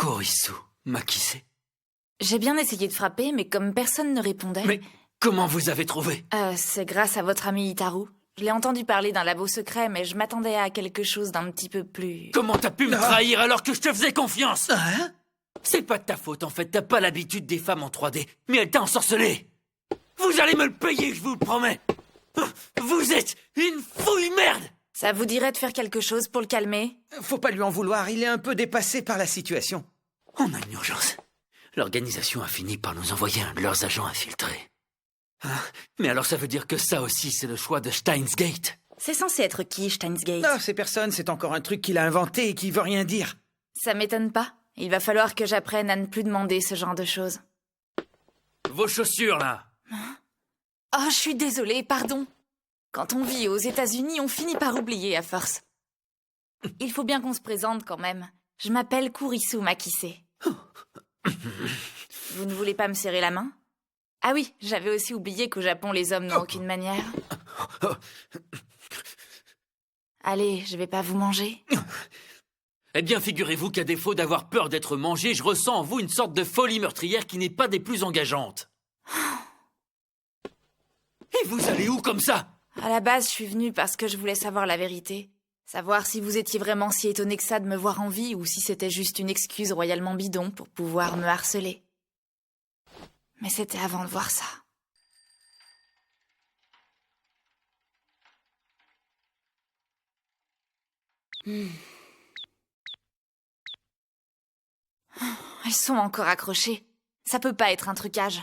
Kurisu Makise. J'ai bien essayé de frapper, mais comme personne ne répondait... Mais comment vous avez trouvé? C'est grâce à votre ami Itaru. Je l'ai entendu parler d'un labo secret, mais je m'attendais à quelque chose d'un petit peu plus... Comment t'as pu me trahir alors que je te faisais confiance? Hein? C'est pas de ta faute, en fait, t'as pas l'habitude des femmes en 3D, mais elle t'a ensorcelé. Vous allez me le payer, je vous le promets. Vous êtes une fouille merde. Ça vous dirait de faire quelque chose pour le calmer? Faut pas lui en vouloir, il est un peu dépassé par la situation. On a une urgence. L'organisation a fini par nous envoyer un de leurs agents infiltrés. Hein? Mais alors ça veut dire que ça aussi, c'est le choix de Steins Gate. C'est censé être qui, Steins Gate? Non, c'est personne, c'est encore un truc qu'il a inventé et qui veut rien dire. Ça m'étonne pas. Il va falloir que j'apprenne à ne plus demander ce genre de choses. Vos chaussures, là. Oh, je suis désolée, pardon. Quand on vit aux États-Unis, on finit par oublier à force. Il faut bien qu'on se présente quand même. Je m'appelle Kurisu Makise. Vous ne voulez pas me serrer la main? Ah oui, j'avais aussi oublié qu'au Japon, les hommes n'ont aucune manière. Allez, je vais pas vous manger. Eh bien, figurez-vous qu'à défaut d'avoir peur d'être mangé, je ressens en vous une sorte de folie meurtrière qui n'est pas des plus engageantes. Et vous allez où comme ça? À la base, je suis venue parce que je voulais savoir la vérité. Savoir si vous étiez vraiment si étonné que ça de me voir en vie ou si c'était juste une excuse royalement bidon pour pouvoir me harceler. Mais c'était avant de voir ça. Elles sont encore accrochées. Ça peut pas être un trucage.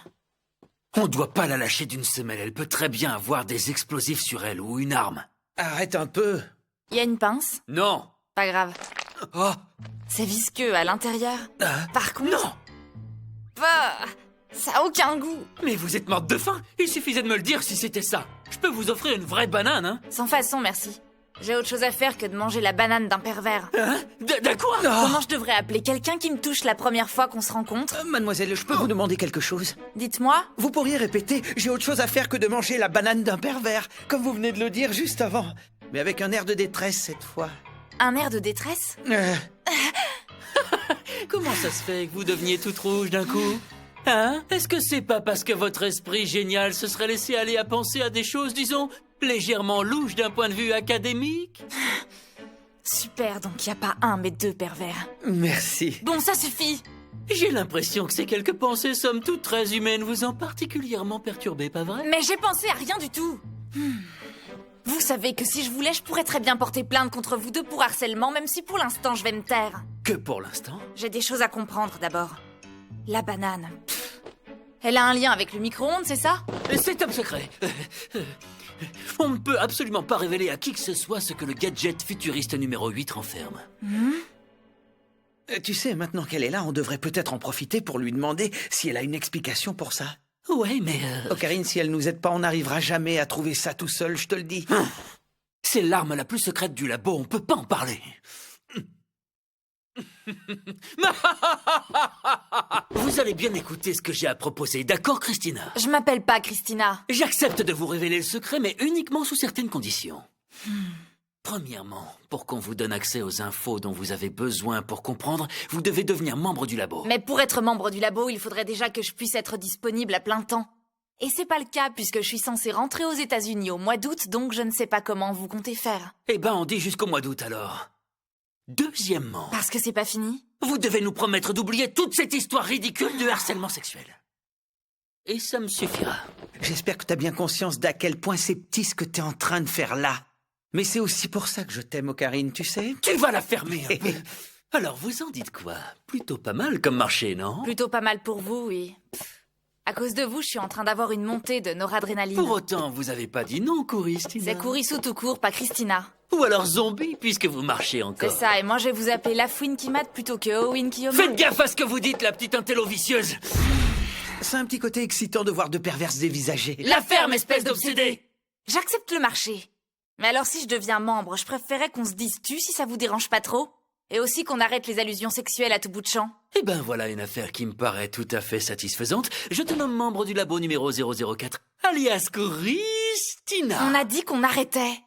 On doit pas la lâcher d'une semelle, elle peut très bien avoir des explosifs sur elle ou une arme. Arrête un peu. Y a une pince? Non. Pas grave. Oh. C'est visqueux à l'intérieur. Par contre... Non. Bah, ça a aucun goût. Mais vous êtes morte de faim. Il suffisait de me le dire si c'était ça. Je peux vous offrir une vraie banane, hein? Sans façon, merci. J'ai autre chose à faire que de manger la banane d'un pervers. Hein? De quoi? Comment je devrais appeler quelqu'un qui me touche la première fois qu'on se rencontre? Mademoiselle, je peux vous demander quelque chose? Dites-moi. Vous pourriez répéter, j'ai autre chose à faire que de manger la banane d'un pervers, comme vous venez de le dire juste avant. Mais avec un air de détresse cette fois. Un air de détresse? Comment ça se fait que vous deveniez toute rouge d'un coup? Hein? Est-ce que c'est pas parce que votre esprit génial se serait laissé aller à penser à des choses, disons, légèrement louches d'un point de vue académique? Super, donc y a pas un mais deux pervers. Merci. Bon, ça suffit. J'ai l'impression que ces quelques pensées somme toute très humaines vous ont particulièrement perturbé, pas vrai? Mais j'ai pensé à rien du tout. Vous savez que si je voulais, je pourrais très bien porter plainte contre vous deux pour harcèlement, même si pour l'instant je vais me taire. Que pour l'instant? J'ai des choses à comprendre d'abord. La banane. Elle a un lien avec le micro-ondes, c'est ça? C'est top secret. On ne peut absolument pas révéler à qui que ce soit ce que le gadget futuriste numéro 8 renferme. Tu sais, maintenant qu'elle est là, on devrait peut-être en profiter pour lui demander si elle a une explication pour ça. Ouais, mais... Oh, Karine, si elle nous aide pas, on n'arrivera jamais à trouver ça tout seul, je te le dis. C'est l'arme la plus secrète du labo, on peut pas en parler. Vous allez bien écouter ce que j'ai à proposer, d'accord, Christina? Je m'appelle pas Christina. J'accepte de vous révéler le secret, mais uniquement sous certaines conditions. Premièrement, pour qu'on vous donne accès aux infos dont vous avez besoin pour comprendre, vous devez devenir membre du labo. Mais pour être membre du labo, il faudrait déjà que je puisse être disponible à plein temps. Et c'est pas le cas puisque je suis censée rentrer aux États-Unis au mois d'août, donc je ne sais pas comment vous comptez faire. Eh ben, on dit jusqu'au mois d'août alors. Deuxièmement, Parce que c'est pas fini? vous devez nous promettre d'oublier toute cette histoire ridicule de harcèlement sexuel. Et ça me suffira. J'espère que t'as bien conscience d'à quel point c'est petit ce que t'es en train de faire là. Mais c'est aussi pour ça que je t'aime, Ocarine, tu sais. Tu vas la fermer un peu. Alors, vous en dites quoi? Plutôt pas mal comme marché, non? Plutôt pas mal pour vous, oui. À cause de vous, je suis en train d'avoir une montée de noradrénaline. Pour autant, vous avez pas dit non, Christina. C'est Kurisu tout court, pas Christina. Ou alors zombie, puisque vous marchez encore. C'est ça, et moi je vais vous appeler Lafouine qui mate plutôt que Owen qui Faites gaffe à ce que vous dites, la petite intello vicieuse. C'est un petit côté excitant de voir deux perverses dévisagées. La ferme, espèce d'obsédé. J'accepte le marché. Mais alors si je deviens membre, je préférerais qu'on se dise tu si ça vous dérange pas trop. Et aussi qu'on arrête les allusions sexuelles à tout bout de champ. Eh ben voilà une affaire qui me paraît tout à fait satisfaisante. Je te nomme membre du labo numéro 004, alias Christina. On a dit qu'on arrêtait.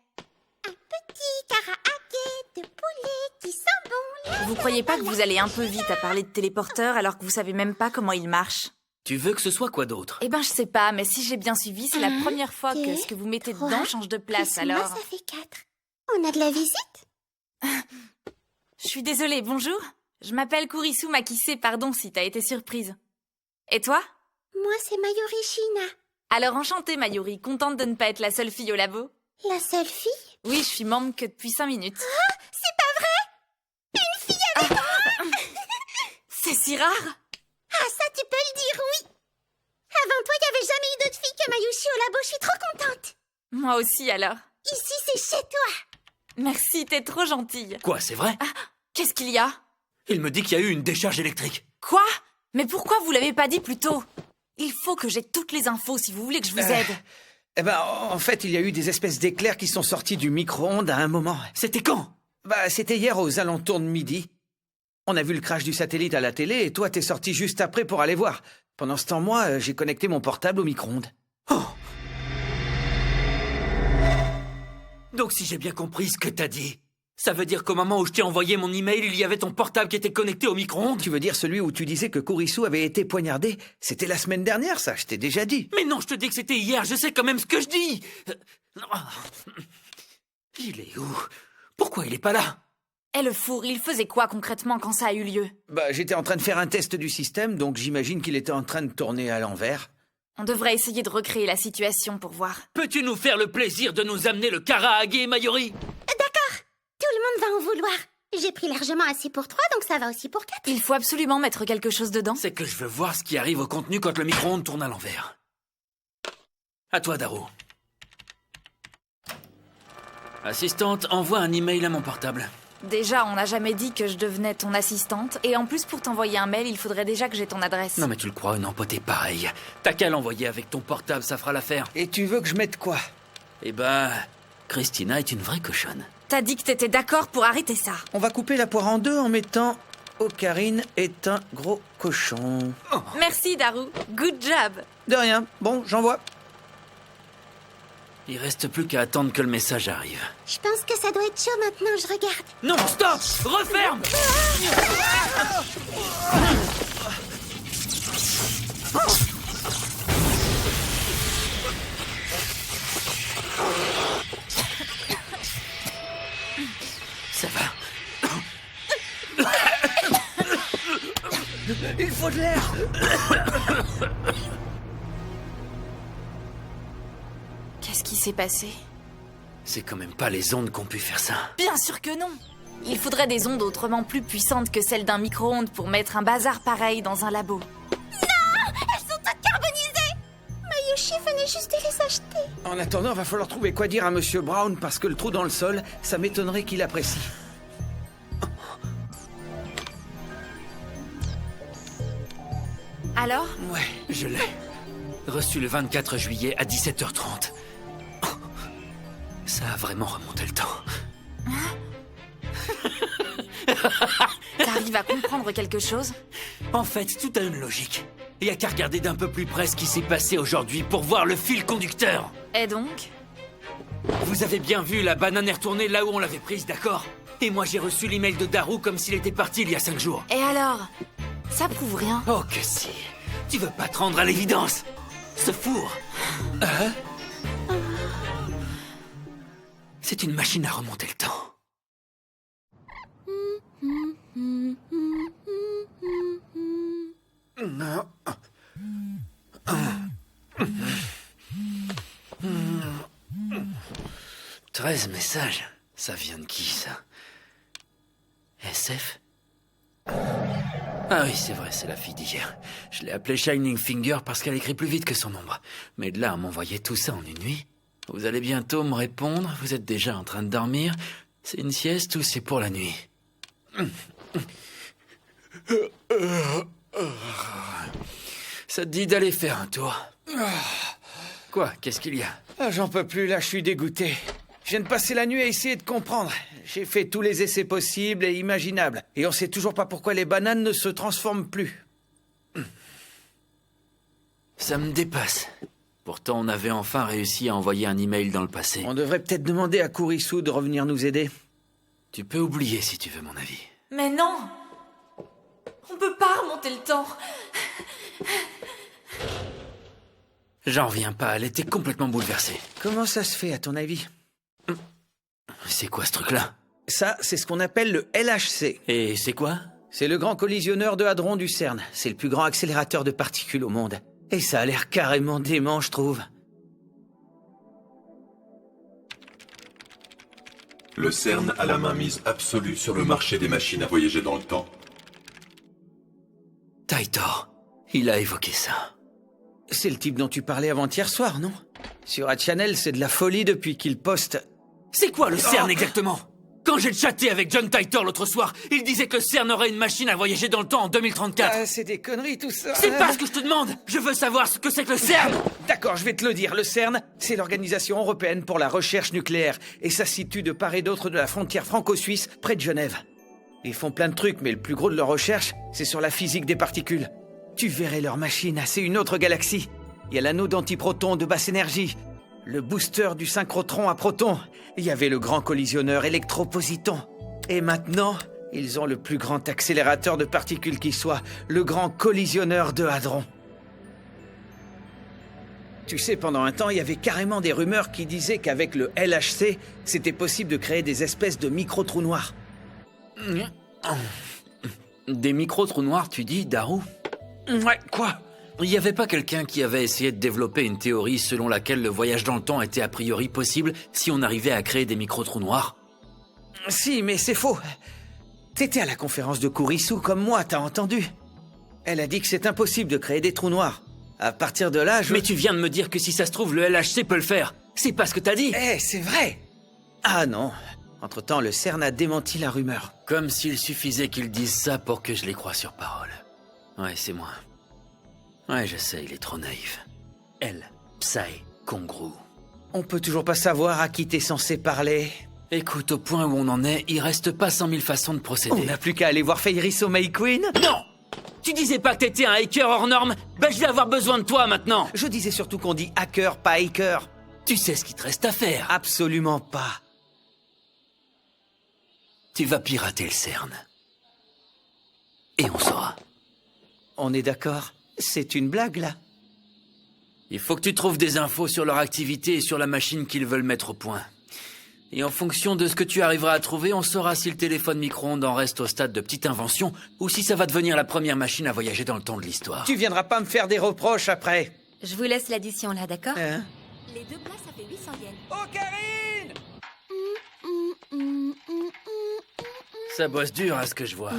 Petit karaké de poulet qui sent bon. Vous croyez pas que vous allez un peu vite à parler de téléporteur alors que vous savez même pas comment il marche? Tu veux que ce soit quoi d'autre? Eh ben, je sais pas, mais si j'ai bien suivi, c'est la première fois que ce que vous mettez dedans change de place, Plus moi, alors... ça fait 4. On a de la visite? Je suis désolée, bonjour. Je m'appelle Kurisu Makise, pardon si t'as été surprise. Et toi? Moi, c'est Mayuri Shina. Alors enchantée, Mayuri, contente de ne pas être la seule fille au labo? La seule fille? Oui, je suis membre que depuis 5 minutes. C'est pas vrai? Une fille avec moi? C'est si rare! Ah, ça, tu peux le dire, oui. Avant toi, il n'y avait jamais eu d'autre fille que Mayushi au labo. Je suis trop contente. Moi aussi, alors. Ici, c'est chez toi. Merci, t'es trop gentille. Quoi, c'est vrai? Qu'est-ce qu'il y a? Il me dit qu'il y a eu une décharge électrique. Quoi? Mais pourquoi vous l'avez pas dit plus tôt? Il faut que j'ai toutes les infos si vous voulez que je vous aide. Eh ben, en fait, il y a eu des espèces d'éclairs qui sont sortis du micro-ondes à un moment. C'était quand? Bah, c'était hier aux alentours de midi. On a vu le crash du satellite à la télé et toi, t'es sorti juste après pour aller voir. Pendant ce temps, moi, j'ai connecté mon portable au micro-ondes. Oh. Donc si j'ai bien compris ce que t'as dit, ça veut dire qu'au moment où je t'ai envoyé mon email, il y avait ton portable qui était connecté au micro-ondes? Tu veux dire celui où tu disais que Kurisu avait été poignardé? C'était la semaine dernière, ça, je t'ai déjà dit. Mais non, je te dis que c'était hier, je sais quand même ce que je dis. Il est où? Pourquoi il est pas là? Et le four, il faisait quoi concrètement quand ça a eu lieu? Bah, j'étais en train de faire un test du système, donc j'imagine qu'il était en train de tourner à l'envers. On devrait essayer de recréer la situation pour voir. Peux-tu nous faire le plaisir de nous amener le karaage, Mayuri? D'accord. Tout le monde va en vouloir. J'ai pris largement assez pour 3, donc ça va aussi pour 4. Il faut absolument mettre quelque chose dedans. C'est que je veux voir ce qui arrive au contenu quand le micro-ondes tourne à l'envers. À toi, Daru. Assistante, envoie un email à mon portable. Déjà, on n'a jamais dit que je devenais ton assistante, et en plus pour t'envoyer un mail, il faudrait déjà que j'ai ton adresse. Non mais tu le crois, une empotée pareil. T'as qu'à l'envoyer avec ton portable, ça fera l'affaire. Et tu veux que je mette quoi? Eh ben, Christina est une vraie cochonne. T'as dit que t'étais d'accord pour arrêter ça. On va couper la poire en deux en mettant Ocarine est un gros cochon. Merci, Daru. Good job. De rien. Bon, j'envoie. Il reste plus qu'à attendre que le message arrive. Je pense que ça doit être chaud maintenant, je regarde. Non, stop! Referme! Ça va. Il faut de l'air. Qu'est-ce qui s'est passé? C'est quand même pas les ondes qui ont pu faire ça. Bien sûr que non. Il faudrait des ondes autrement plus puissantes que celles d'un micro-ondes pour mettre un bazar pareil dans un labo. Elles sont toutes carbonisées. Mayushi venait juste de les acheter. En attendant, va falloir trouver quoi dire à Monsieur Brown parce que le trou dans le sol, ça m'étonnerait qu'il apprécie. Alors? Ouais, je l'ai. Reçu le 24 juillet à 17h30. Ça a vraiment remonté le temps. T'arrives à comprendre quelque chose? En fait, tout a une logique. Il y a qu'à regarder d'un peu plus près ce qui s'est passé aujourd'hui pour voir le fil conducteur. Et donc? Vous avez bien vu, la banane est retournée là où on l'avait prise, d'accord? Et moi j'ai reçu l'email de Daru comme s'il était parti il y a 5 jours. Et alors? Ça prouve rien. Oh que si. Tu veux pas te rendre à l'évidence? Ce four. Hein? C'est une machine à remonter le temps. Non. 13 messages. Ça vient de qui, ça? SF? Ah oui, c'est vrai, c'est la fille d'hier. Je l'ai appelée Shining Finger parce qu'elle écrit plus vite que son ombre. Mais de là à m'envoyer tout ça en une nuit? Vous allez bientôt me répondre? Vous êtes déjà en train de dormir? C'est une sieste ou c'est pour la nuit? Ça te dit d'aller faire un tour? Quoi? Qu'est-ce qu'il y a? Ah, j'en peux plus, là, je suis dégoûté. Je viens de passer la nuit à essayer de comprendre. J'ai fait tous les essais possibles et imaginables. Et on sait toujours pas pourquoi les bananes ne se transforment plus. Ça me dépasse. Pourtant, on avait enfin réussi à envoyer un email dans le passé. On devrait peut-être demander à Kurisu de revenir nous aider. Tu peux oublier si tu veux mon avis. Mais non! On peut pas remonter le temps. J'en reviens pas, elle était complètement bouleversée. Comment ça se fait, à ton avis? C'est quoi ce truc-là? Ça, c'est ce qu'on appelle le LHC. Et c'est quoi? C'est le grand collisionneur de hadrons du CERN. C'est le plus grand accélérateur de particules au monde. Et ça a l'air carrément dément, je trouve. Le CERN a la mainmise absolue sur le marché des machines à voyager dans le temps. Taitor, il a évoqué ça. C'est le type dont tu parlais avant-hier soir, non? Sur A-Channel, c'est de la folie depuis qu'il poste... C'est quoi le CERN exactement? Quand j'ai chatté avec John Titor l'autre soir, il disait que le CERN aurait une machine à voyager dans le temps en 2034. Ah, c'est des conneries tout ça. C'est pas ce que je te demande. Je veux savoir ce que c'est que le CERN. D'accord, je vais te le dire. Le CERN, c'est l'Organisation européenne pour la recherche nucléaire. Et ça se situe de part et d'autre de la frontière franco-suisse, près de Genève. Ils font plein de trucs, mais le plus gros de leur recherche, c'est sur la physique des particules. Tu verrais leur machine, c'est une autre galaxie. Il y a l'anneau d'antiprotons de basse énergie, le booster du synchrotron à protons. Il y avait le grand collisionneur électropositon. Et maintenant, ils ont le plus grand accélérateur de particules qui soit, le grand collisionneur de hadrons. Tu sais, pendant un temps, il y avait carrément des rumeurs qui disaient qu'avec le LHC, c'était possible de créer des espèces de micro-trous noirs. Des micro-trous noirs, tu dis, Daru? Ouais, quoi? Il n'y avait pas quelqu'un qui avait essayé de développer une théorie selon laquelle le voyage dans le temps était a priori possible si on arrivait à créer des micro-trous noirs? Si, mais c'est faux. T'étais à la conférence de Kurisu comme moi, t'as entendu? Elle a dit que c'est impossible de créer des trous noirs. À partir de là, Mais tu viens de me dire que si ça se trouve, le LHC peut le faire. C'est pas ce que t'as dit. Eh, c'est vrai! Ah non. Entre-temps, le CERN a démenti la rumeur. Comme s'il suffisait qu'ils disent ça pour que je les croie sur parole. Ouais, c'est moi. Ouais, je sais, il est trop naïf. Elle, Psy, Kongru. On peut toujours pas savoir à qui t'es censé parler. Écoute, au point où on en est, il reste pas 100 000 façons de procéder. On n'a plus qu'à aller voir Feyriso May Queen. Non! Tu disais pas que t'étais un hacker hors norme? Ben, je vais avoir besoin de toi maintenant. Je disais surtout qu'on dit hacker, pas hacker. Tu sais ce qu'il te reste à faire. Absolument pas. Tu vas pirater le CERN. Et on saura. On est d'accord? C'est une blague, là? Il faut que tu trouves des infos sur leur activité et sur la machine qu'ils veulent mettre au point. Et en fonction de ce que tu arriveras à trouver, on saura si le téléphone micro-ondes en reste au stade de petite invention ou si ça va devenir la première machine à voyager dans le temps de l'histoire. Tu viendras pas me faire des reproches après. Je vous laisse l'addition là, d'accord? Hein? Les deux plats, ça fait 800 yens. Oh, Karine! Ça bosse dur à ce que je vois.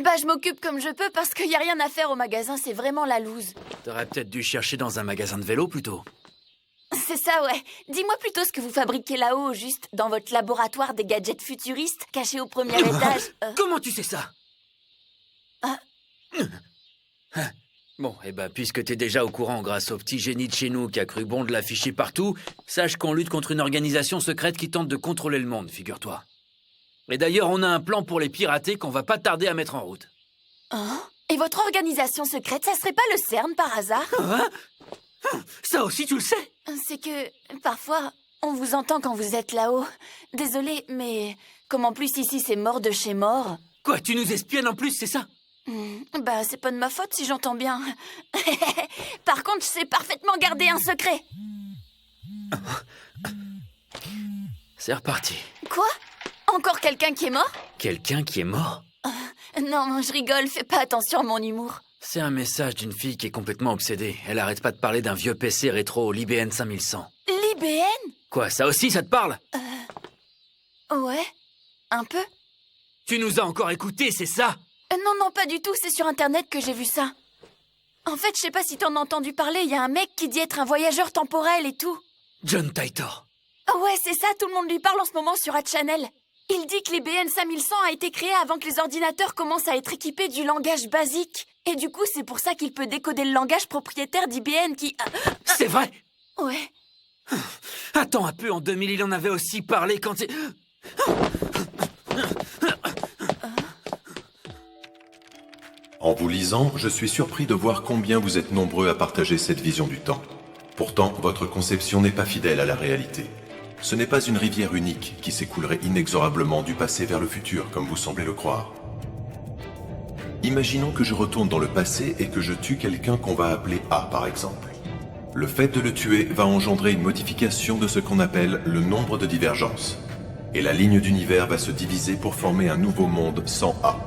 Bah, je m'occupe comme je peux parce qu'il y a rien à faire au magasin, c'est vraiment la loose. T'aurais peut-être dû chercher dans un magasin de vélo plutôt. C'est ça, ouais. Dis-moi plutôt ce que vous fabriquez là-haut, juste dans votre laboratoire des gadgets futuristes cachés au premier étage. Comment tu sais ça? Ah. Bon, eh ben, puisque t'es déjà au courant grâce au petit génie de chez nous qui a cru bon de l'afficher partout, sache qu'on lutte contre une organisation secrète qui tente de contrôler le monde, figure-toi. Et d'ailleurs, on a un plan pour les pirater qu'on va pas tarder à mettre en route. Hein? Et votre organisation secrète, ça serait pas le CERN par hasard? Hein? Ça aussi, tu le sais? C'est que, parfois, on vous entend quand vous êtes là-haut. Désolée, mais comme en plus ici c'est mort de chez mort... Quoi, tu nous espionnes en plus, c'est ça? Bah, c'est pas de ma faute si j'entends bien. Par contre, je sais parfaitement garder un secret. C'est reparti. Quoi? Encore quelqu'un qui est mort? Quelqu'un qui est mort? Non, je rigole, fais pas attention à mon humour. C'est un message d'une fille qui est complètement obsédée. Elle arrête pas de parler d'un vieux PC rétro, l'IBM 5100. L'IBM? Quoi, ça aussi, ça te parle? Ouais, un peu. Tu nous as encore écoutés, c'est ça? Non, pas du tout, c'est sur Internet que j'ai vu ça. En fait, je sais pas si t'en as entendu parler, il y a un mec qui dit être un voyageur temporel et tout. John Titor. Ouais, c'est ça, tout le monde lui parle en ce moment sur A-Channel. Il dit que l'IBM 5100 a été créé avant que les ordinateurs commencent à être équipés du langage basique. Et du coup, c'est pour ça qu'il peut décoder le langage propriétaire d'IBM qui... C'est vrai? Ouais. Attends un peu, en 2000, il en avait aussi parlé quand il... En vous lisant, je suis surpris de voir combien vous êtes nombreux à partager cette vision du temps. Pourtant, votre conception n'est pas fidèle à la réalité. Ce n'est pas une rivière unique qui s'écoulerait inexorablement du passé vers le futur, comme vous semblez le croire. Imaginons que je retourne dans le passé et que je tue quelqu'un qu'on va appeler A, par exemple. Le fait de le tuer va engendrer une modification de ce qu'on appelle le nombre de divergences. Et la ligne d'univers va se diviser pour former un nouveau monde sans A.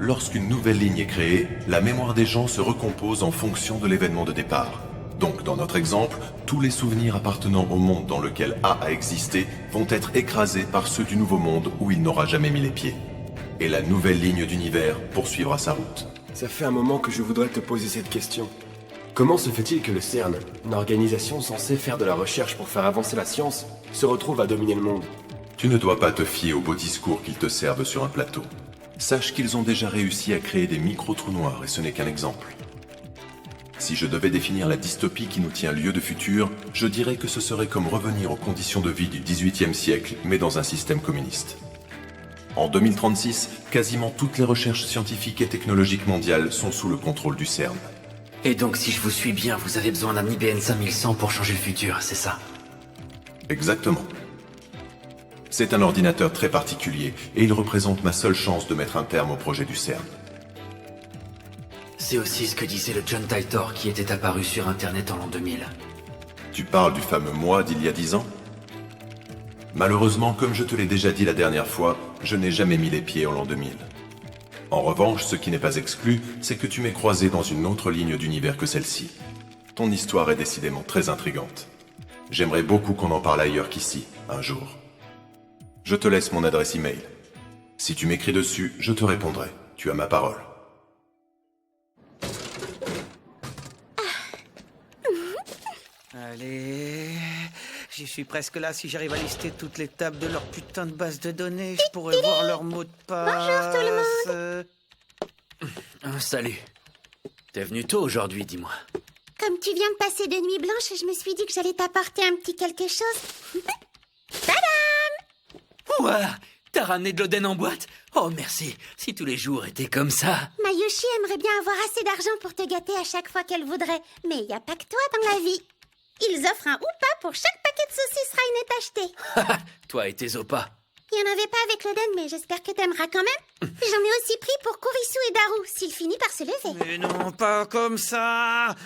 Lorsqu'une nouvelle ligne est créée, la mémoire des gens se recompose en fonction de l'événement de départ. Donc, dans notre exemple, tous les souvenirs appartenant au monde dans lequel A a existé vont être écrasés par ceux du nouveau monde où il n'aura jamais mis les pieds. Et la nouvelle ligne d'univers poursuivra sa route. Ça fait un moment que je voudrais te poser cette question. Comment se fait-il que le CERN, une organisation censée faire de la recherche pour faire avancer la science, se retrouve à dominer le monde? Tu ne dois pas te fier aux beaux discours qu'ils te servent sur un plateau. Sache qu'ils ont déjà réussi à créer des micro-trous noirs et ce n'est qu'un exemple. Si je devais définir la dystopie qui nous tient lieu de futur, je dirais que ce serait comme revenir aux conditions de vie du XVIIIe siècle, mais dans un système communiste. En 2036, quasiment toutes les recherches scientifiques et technologiques mondiales sont sous le contrôle du CERN. Et donc, si je vous suis bien, vous avez besoin d'un IBM 5100 pour changer le futur, c'est ça? Exactement. C'est un ordinateur très particulier, et il représente ma seule chance de mettre un terme au projet du CERN. C'est aussi ce que disait le John Titor qui était apparu sur Internet en l'an 2000. Tu parles du fameux moi d'il y a 10 ans? Malheureusement, comme je te l'ai déjà dit la dernière fois, je n'ai jamais mis les pieds en l'an 2000. En revanche, ce qui n'est pas exclu, c'est que tu m'aies croisé dans une autre ligne d'univers que celle-ci. Ton histoire est décidément très intrigante. J'aimerais beaucoup qu'on en parle ailleurs qu'ici, un jour. Je te laisse mon adresse email. Si tu m'écris dessus, je te répondrai. Tu as ma parole. Allez... J'y suis presque là. Si j'arrive à lister toutes les tables de leur putain de base de données, je pourrais voir leur mot de passe. Bonjour tout le monde. Salut. T'es venu tôt aujourd'hui, dis-moi. Comme tu viens de passer de nuit blanche, je me suis dit que j'allais t'apporter un petit quelque chose. Ouah, t'as ramené de l'Oden en boîte? Oh, merci. Si tous les jours étaient comme ça. Mayushi aimerait bien avoir assez d'argent pour te gâter à chaque fois qu'elle voudrait. Mais il n'y a pas que toi dans la vie. Ils offrent un oupa pour chaque paquet de saucisses Rain acheté. Toi et tes opas. Il n'y en avait pas avec l'Oden, mais j'espère que t'aimeras quand même. J'en ai aussi pris pour Kurisu et Daru, s'il finit par se lever. Mais non, pas comme ça.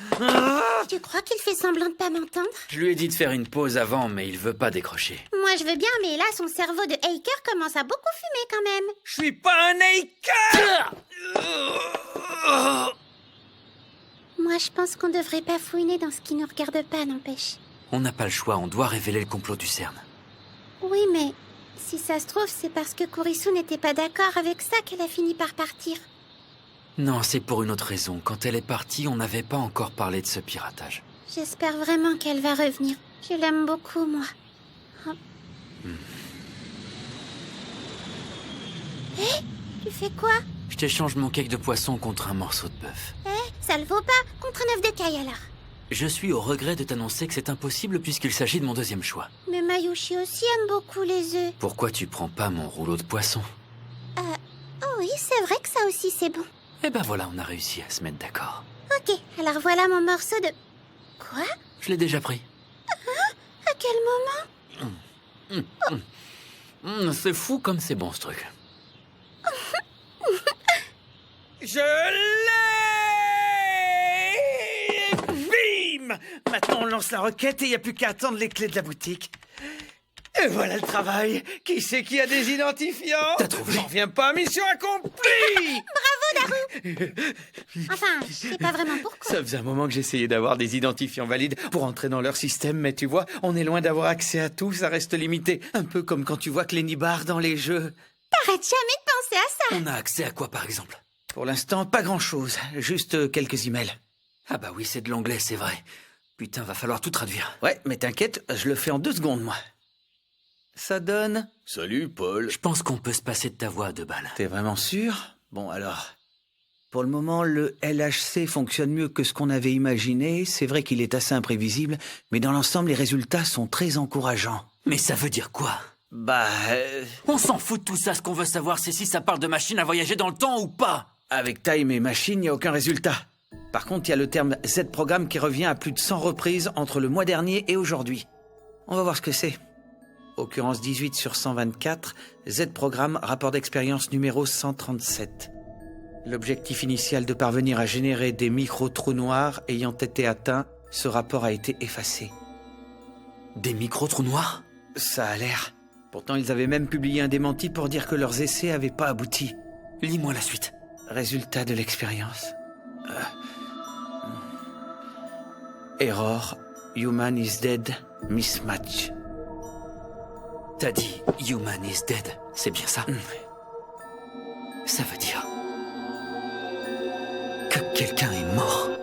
Tu crois qu'il fait semblant de pas m'entendre? Je lui ai dit de faire une pause avant, mais il veut pas décrocher. Moi, je veux bien, mais là, son cerveau de hacker commence à beaucoup fumer quand même. Je suis pas un hacker. Moi, je pense qu'on devrait pas fouiner dans ce qui nous regarde pas, n'empêche. On n'a pas le choix, on doit révéler le complot du CERN. Oui, mais si ça se trouve, c'est parce que Kurisu n'était pas d'accord avec ça qu'elle a fini par partir. Non, c'est pour une autre raison. Quand elle est partie, on n'avait pas encore parlé de ce piratage. J'espère vraiment qu'elle va revenir. Je l'aime beaucoup, moi. Oh. Hé, tu fais quoi? Je t'échange mon cake de poisson contre un morceau de bœuf. Ça le vaut pas. Contre un œuf de caille, alors. Je suis au regret de t'annoncer que c'est impossible puisqu'il s'agit de mon deuxième choix. Mais Mayushi aussi aime beaucoup les œufs. Pourquoi tu prends pas mon rouleau de poisson? Oh oui, c'est vrai que ça aussi c'est bon. Eh ben voilà, on a réussi à se mettre d'accord. Ok, alors voilà mon morceau de... Quoi? Je l'ai déjà pris. À quel moment? C'est fou comme c'est bon ce truc. Je l'ai. Bim. Maintenant, on lance la requête et il n'y a plus qu'à attendre les clés de la boutique. Et voilà le travail. Qui c'est qui a des identifiants? T'as trouvé? J'en reviens pas, mission accomplie. Enfin, je sais pas vraiment pourquoi. Ça faisait un moment que j'essayais d'avoir des identifiants valides pour entrer dans leur système, mais tu vois, on est loin d'avoir accès à tout, ça reste limité. Un peu comme quand tu vois Clenny Bar dans les jeux. T'arrêtes jamais de penser à ça. On a accès à quoi par exemple? Pour l'instant, pas grand-chose, juste quelques emails. Ah bah oui, c'est de l'anglais, c'est vrai. Putain, va falloir tout traduire. Ouais, mais t'inquiète, je le fais en 2 secondes, moi. Ça donne... Salut, Paul. Je pense qu'on peut se passer de ta voix à 2 balles. T'es vraiment sûr? Bon, alors... Pour le moment, le LHC fonctionne mieux que ce qu'on avait imaginé. C'est vrai qu'il est assez imprévisible, mais dans l'ensemble, les résultats sont très encourageants. Mais ça veut dire quoi? Bah... On s'en fout de tout ça, ce qu'on veut savoir, c'est si ça parle de machine à voyager dans le temps ou pas. Avec Time et Machine, il n'y a aucun résultat. Par contre, il y a le terme Z-programme qui revient à plus de 100 reprises entre le mois dernier et aujourd'hui. On va voir ce que c'est. Occurrence 18 sur 124, Z-programme, rapport d'expérience numéro 137. L'objectif initial de parvenir à générer des micro-trous noirs ayant été atteint, ce rapport a été effacé. Des micro-trous noirs? Ça a l'air. Pourtant, ils avaient même publié un démenti pour dire que leurs essais avaient pas abouti. Lis-moi la suite. Résultat de l'expérience. Error. Human is dead. Mismatch. T'as dit Human is dead, c'est bien ça? Ça veut dire que quelqu'un est mort.